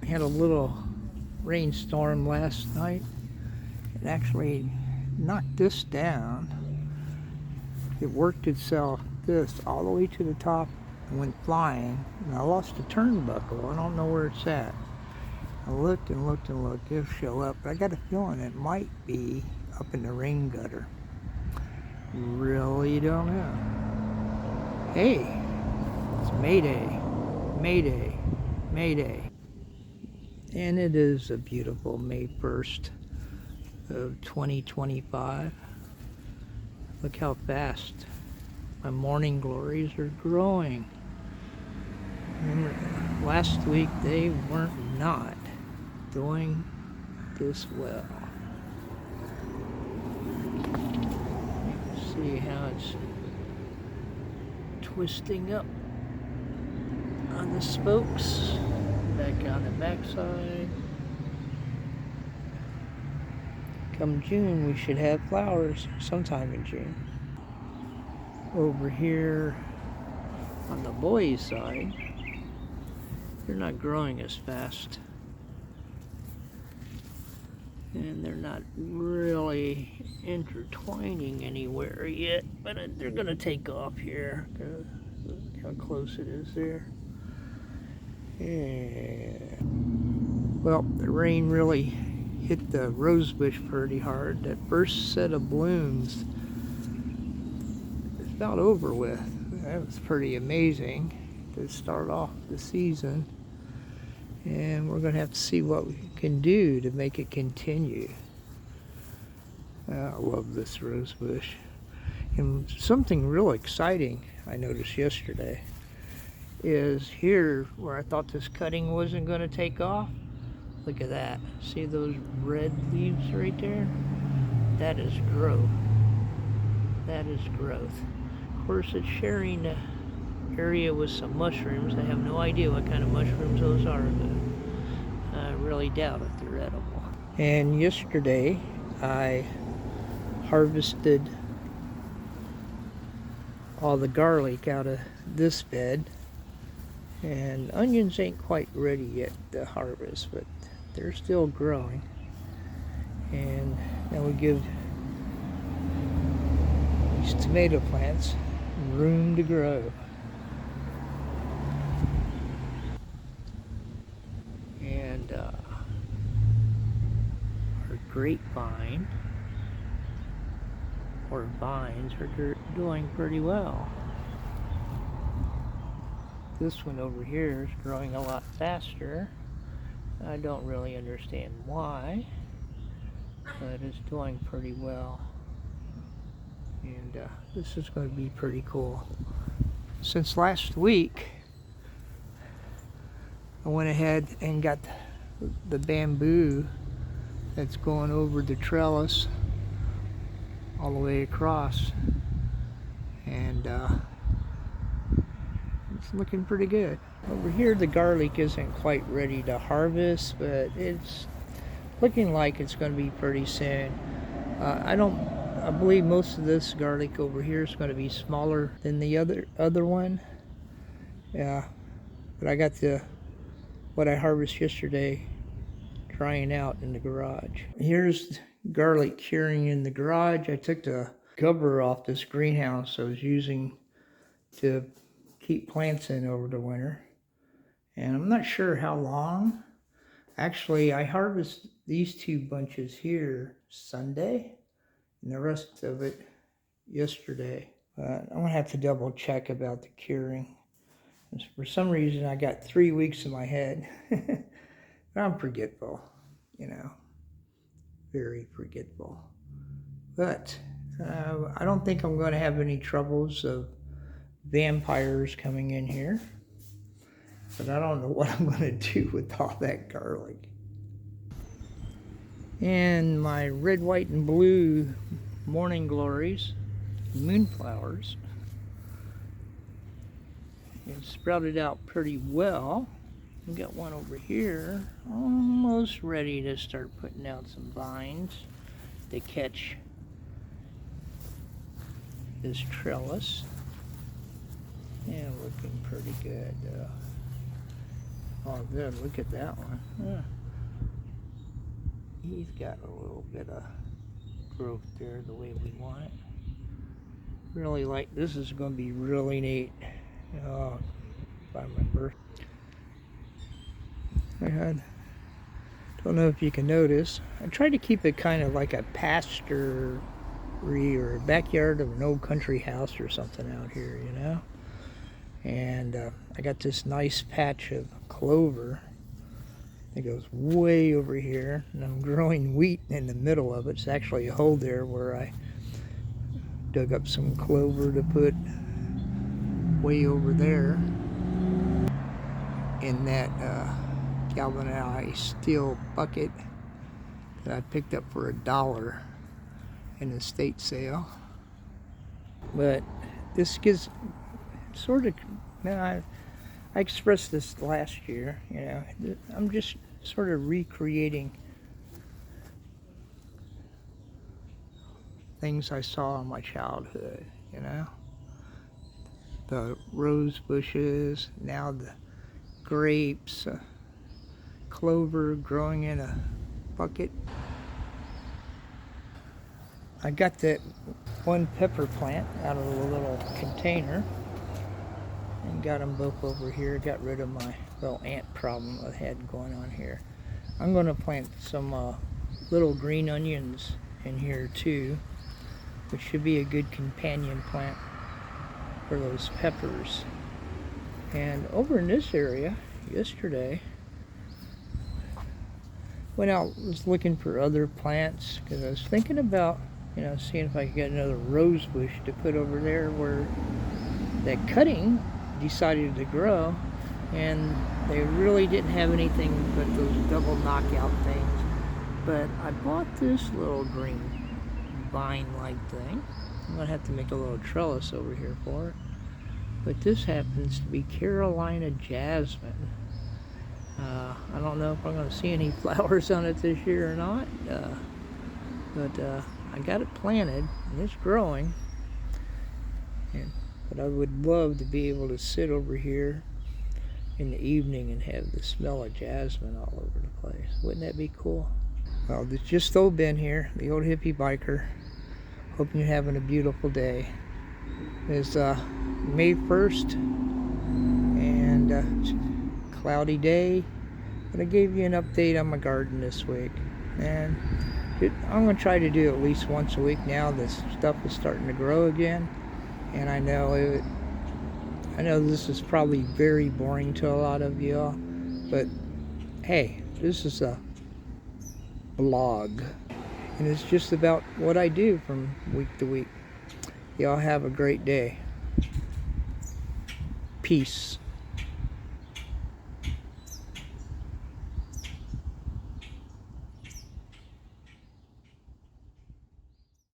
We had a little rainstorm last night. It actually knocked this down. It worked itself this all the way to the top and went flying. And I lost a turnbuckle. I don't know where it's at. I looked and looked and looked. It'll show up. But I got a feeling it might be up in the rain gutter. Really don't know. Hey, it's Mayday. Mayday. Mayday. And it is a beautiful May 1st of 2025. Look how fast my morning glories are growing. Remember, last week they weren't not doing this well. See how it's twisting up on the spokes, back on the backside. Come June, we should have flowers sometime in June. Over here on the boys' side, they're not growing as fast. And they're not really intertwining anywhere yet, but they're gonna take off here. Look how close it is there. Yeah. Well, the rain really hit the rosebush pretty hard. That first set of blooms is about over with. That was pretty amazing to start off the season. And we're going to have to see what we can do to make it continue. I love this rosebush. And something real exciting I noticed yesterday is here where I thought this cutting wasn't going to take off. Look at that. See those red leaves right there? That is growth. That is growth. Of course, it's sharing the area with some mushrooms. I have no idea what kind of mushrooms those are, but I really doubt if they're edible. And yesterday I harvested all the garlic out of this bed, and onions ain't quite ready yet to harvest, but they're still growing. And now we give these tomato plants room to grow. And our grapevine, or vines, are doing pretty well. This one over here is growing a lot faster. I don't really understand why, but it's doing pretty well. And this is going to be pretty cool. Since last week, I went ahead and got the bamboo that's going over the trellis all the way across, and it's looking pretty good. Over here the garlic isn't quite ready to harvest, but it's looking like it's going to be pretty soon. I believe most of this garlic over here is going to be smaller than the other one. Yeah, but I got what I harvested yesterday drying out in the garage. Here's garlic curing in the garage. I took the cover off this greenhouse I was using to keep plants in over the winter, and I'm not sure how long. Actually, I harvested these two bunches here Sunday and the rest of it yesterday. But I'm gonna have to double check about the curing. For some reason I got 3 weeks in my head. I'm forgetful, you know, very forgetful. But I don't think I'm going to have any troubles of vampires coming in here. But I don't know what I'm going to do with all that garlic. And my red, white, and blue morning glories, moonflowers, it sprouted out pretty well. We got one over here, almost ready to start putting out some vines to catch this trellis. Yeah, looking pretty good. Oh, good. Look at that one. Yeah. He's got a little bit of growth there the way we want it. Really like this. Is going to be really neat. Oh, if I remember. Don't know if you can notice. I tried to keep it kind of like a pasture or a backyard of an old country house or something out here, you know. And I got this nice patch of clover that goes way over here, and I'm growing wheat in the middle of it. It's actually a hole there where I dug up some clover to put way over there in that galvanized steel bucket that I picked up for $1 in a estate sale. But this gives sort of, man, I expressed this last year, you know, I'm just sort of recreating things I saw in my childhood, you know. The rose bushes, now the grapes, clover growing in a bucket. I got that one pepper plant out of a little container and got them both over here. Got rid of my little ant problem I had going on here. I'm going to plant some little green onions in here too, which should be a good companion plant for those peppers. And over in this area yesterday, went out, was looking for other plants because I was thinking about, you know, seeing if I could get another rose bush to put over there where that cutting decided to grow, and they really didn't have anything but those double knockout things. But I bought this little green vine-like thing. I'm gonna have to make a little trellis over here for it. But this happens to be Carolina jasmine. I don't know if I'm going to see any flowers on it this year or not, but I got it planted and it's growing. But I would love to be able to sit over here in the evening and have the smell of jasmine all over the place. Wouldn't that be cool? Well, it's just old Ben here, the old hippie biker. Hoping you're having a beautiful day. It's May 1st and it's a cloudy day, but I gave you an update on my garden this week, and I'm going to try to do at least once a week now. This stuff is starting to grow again, and I know this is probably very boring to a lot of y'all, but hey, this is a blog, and it's just about what I do from week to week. Y'all have a great day. Peace.